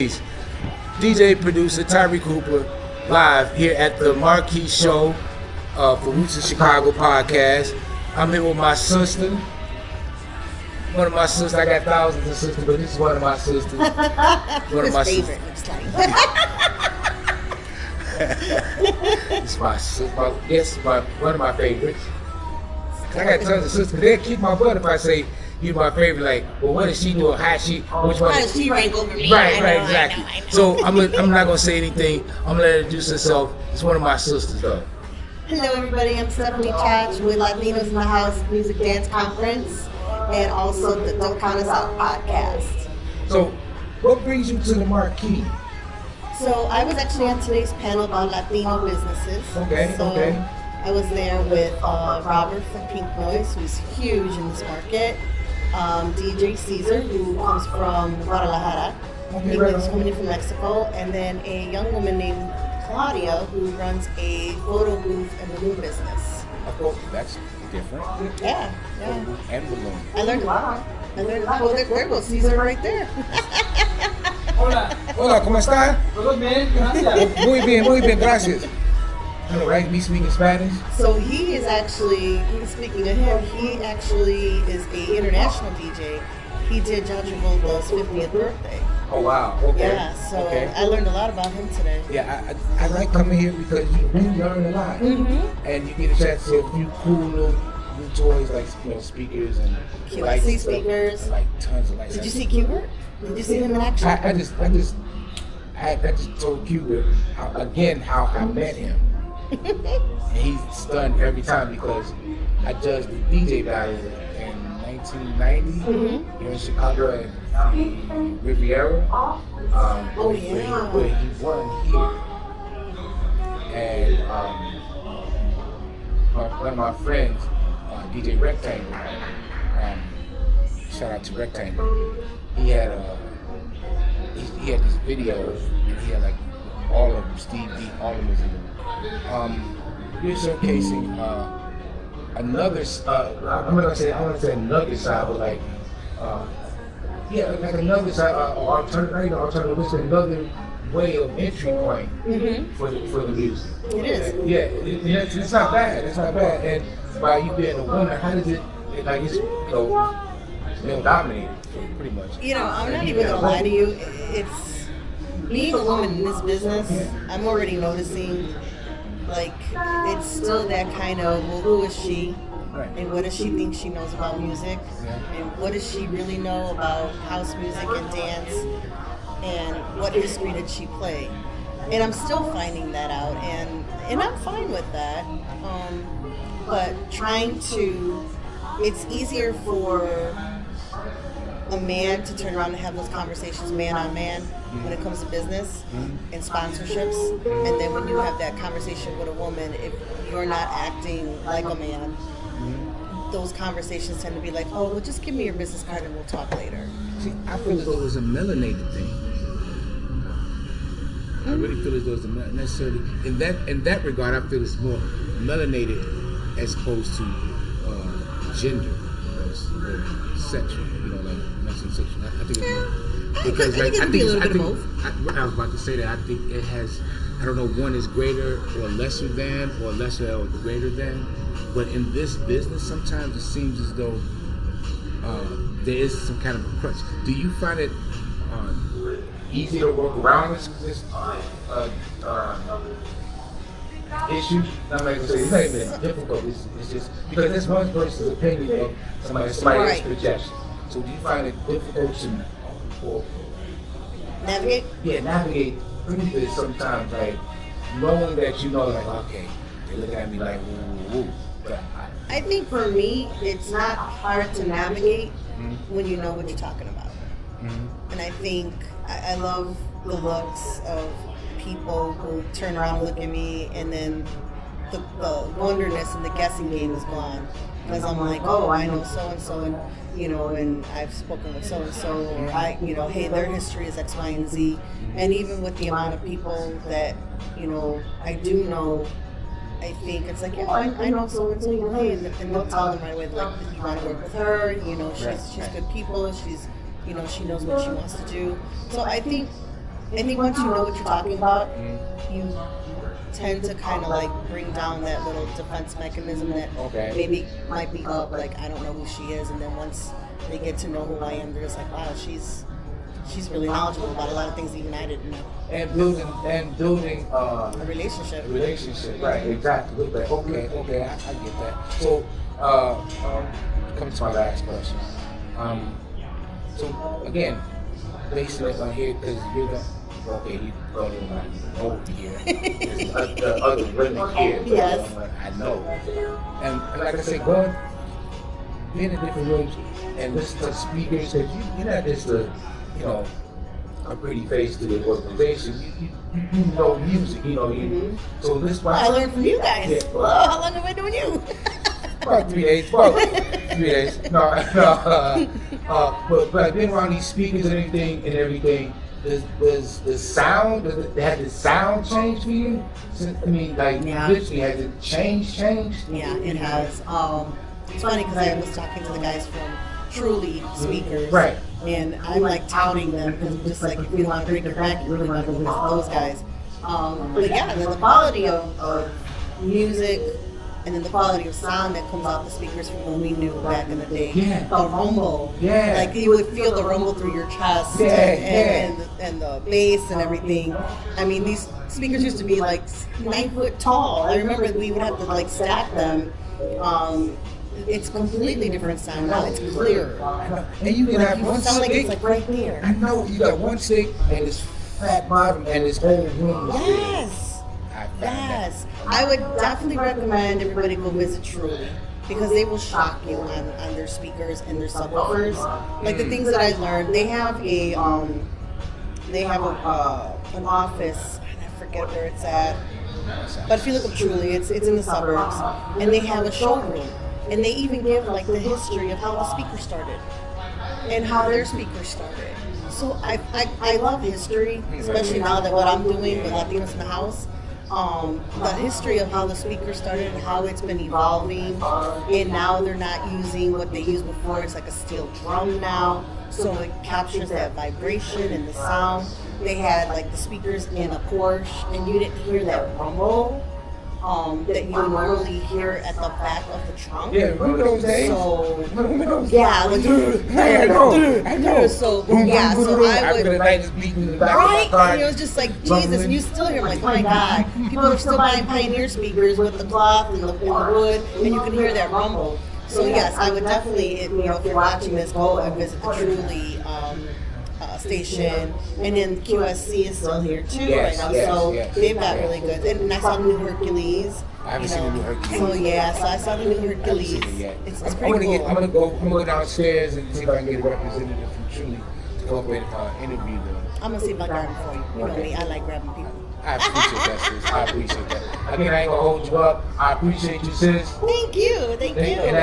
DJ producer Tyree Cooper live here at the Marquee show for Rootz in Chicago podcast. I'm here with my sister. One of my sisters. I got thousands of sisters, but this is one of my sisters. One of my favorite looks like. It's my sister. Yes, one of my favorites. I got tons of sisters, but they'll kick my butt if I say you're my favorite. Like, well, what does she do? How she? Which one? How does she rank over me? Right, I know, exactly. I know. So I'm not gonna say anything. I'm gonna let her introduce herself. It's one of my sisters, though. Hello, everybody. I'm Stephanie Chach with Latinos in the House Music Dance Conference, and also the Don't Count Us Out podcast. So, what brings you to the Marquee? So I was actually on today's panel about Latino businesses. Okay. I was there with Robert from Pink Noise, who's huge in this market. DJ Caesar, who comes from Guadalajara. He was coming in from Mexico. And then a young woman named Claudia, who runs a photo booth and balloon business. Of course, that's different. Yeah. And balloon. I learned a lot. Well, there goes Caesar right there. Hola, ¿cómo está? Todo bien, gracias. Muy bien, gracias. All right, me speaking Spanish. So he is actually, speaking of him, he actually is a international DJ. He did John Travolta's 50th birthday. Oh wow, okay. Yeah, so I learned a lot about him today. Yeah, I like coming here because you really learn a lot. Mm-hmm. And you get a chance to see a few cool little new toys like speakers and lights and stuff. Speakers. And, like tons of lights. Did you see Qbert? Did you see him in action? I just told Cuba how I met him. And he's stunned every time because I judged the DJ battle in 1990 here in Chicago at the Riviera. Where he won here. And one of my friends, DJ Rectangle, shout out to Rectangle, he had this video and he had like all of them, Steve D, all of them was in it. You're showcasing another. I want to say another side, but like another side, alternative, it's another way of entry point for the music. It is. Yeah, it's not bad. It's not bad. And by you being a woman, how does it like it's male dominated pretty much? I'm not even gonna lie to you. It's being a woman in this business. I'm already noticing. Like, it's still that kind of, well, who is she? Right. And what does she think she knows about music? Yeah. And what does she really know about house music and dance? And what history did she play? And I'm still finding that out, and I'm fine with that. But it's easier for a man to turn around and have those conversations man on man when it comes to business and sponsorships, and then when you have that conversation with a woman, if you're not acting like a man, those conversations tend to be like, oh, well, just give me your business card and we'll talk later. See, I feel as though it was a melanated thing. I really feel as though it's necessarily in that regard. I feel it's more melanated as opposed to gender or sexual. Sexual. I think it's more because I think it can be a little bit of both. I was about to say that I think it has. I don't know. One is greater or lesser than, or lesser or greater than. But in this business, sometimes it seems as though there is some kind of a crutch. Do you find it easy to work around this issue? I'm not going to say it's not even difficult. It's just because it's one person's opinion of somebody else's projection. So do you find it difficult to Navigate? Yeah, navigate through this sometimes, like knowing that like, okay, they're looking at me like, woo. But I think for me, it's not hard to navigate when you know what you're talking about. And I think I love the looks of people who turn around and look at me, and then the wonderness and the guessing game is gone. Because I'm like, oh, I know so-and-so, and I've spoken with so-and-so, or hey, their history is X, Y, and Z. And even with the amount of people that, I do know, I think it's like, I know so-and-so, hey, and they'll tell them right away, like, you want to work with her, she's good people, she's, she knows what she wants to do. So I think I think once you know what you're talking about, you tend to kind of like bring down that little defense mechanism that maybe might be up. Like, I don't know who she is, and then once they get to know who I am, they're just like, wow, she's really knowledgeable about a lot of things even I didn't know. And building A relationship. Right, exactly. Okay, I get that. So, coming to my last question. So again, basing it on here because you're the he's going to know here. There's the other women here, Yes. I know. And like I said, being in different rooms and listening to speakers, because you're not just a pretty face to the organization. You know music, So this is why I learned from you guys. Yeah. Whoa, how long have I known you? About 3 days. About 3 days. No. But I've been around these speakers and everything. Does the sound? Has the sound changed for you? Literally, has it changed? Yeah, it has. It's funny because I was talking to the guys from Truly Speakers. Right. And I'm like touting them because I'm just like, if you want to break your back, you really want to go visit those guys. But yeah, the quality of music and then the quality of sound that comes out the speakers from when we knew back in the day. Yeah. The rumble. Yeah. Like you would feel the rumble through your chest and the bass and everything. I mean, these speakers used to be like 9 foot tall. I remember we would have to like stack them. It's a completely different sound now. It's clearer. And you can have one sound stick. like it's like right there. I know you got one stick and this fat bottom and this whole room is Yes. Yes. I would definitely recommend everybody go visit Truly because they will shock you on their speakers and their subwoofers. Like the things that I learned, they have an office. I forget where it's at. But if you look up Truly, it's in the suburbs, and they have a showroom. And they even give like the history of how the speaker started and how their speaker started. So I love history, especially now that what I'm doing with Latinos in the House. The history of how the speaker started and how it's been evolving, and now they're not using what they used before. It's like a steel drum now, so it captures that vibration and the sound. They had like the speakers in a Porsche, and you didn't hear that rumble that you normally hear at the back of the trunk. Yeah, remember those days? Yeah, like, I know. So yeah, so I After the would. night is beating in the back Right, of my car. and it was just like Jesus, and you still hear like, oh my God, people are still buying Pioneer speakers with the cloth and the wood, and you can hear that rumble. So yes, I would definitely, if you're watching this, go and visit the Truly station, and then QSC is still here too right now. So they've got really good. And I saw the new Hercules. I haven't seen the new Hercules. So yeah, so I saw the new Hercules. It's pretty cool. I'm gonna go downstairs and see if I can get a representative from Truly to go up and interview them. I'm gonna see if I grab them for you. You know me, I like grabbing people. I appreciate that, sis. I appreciate that. Again, I ain't gonna hold you up. I appreciate you, sis. Thank you. And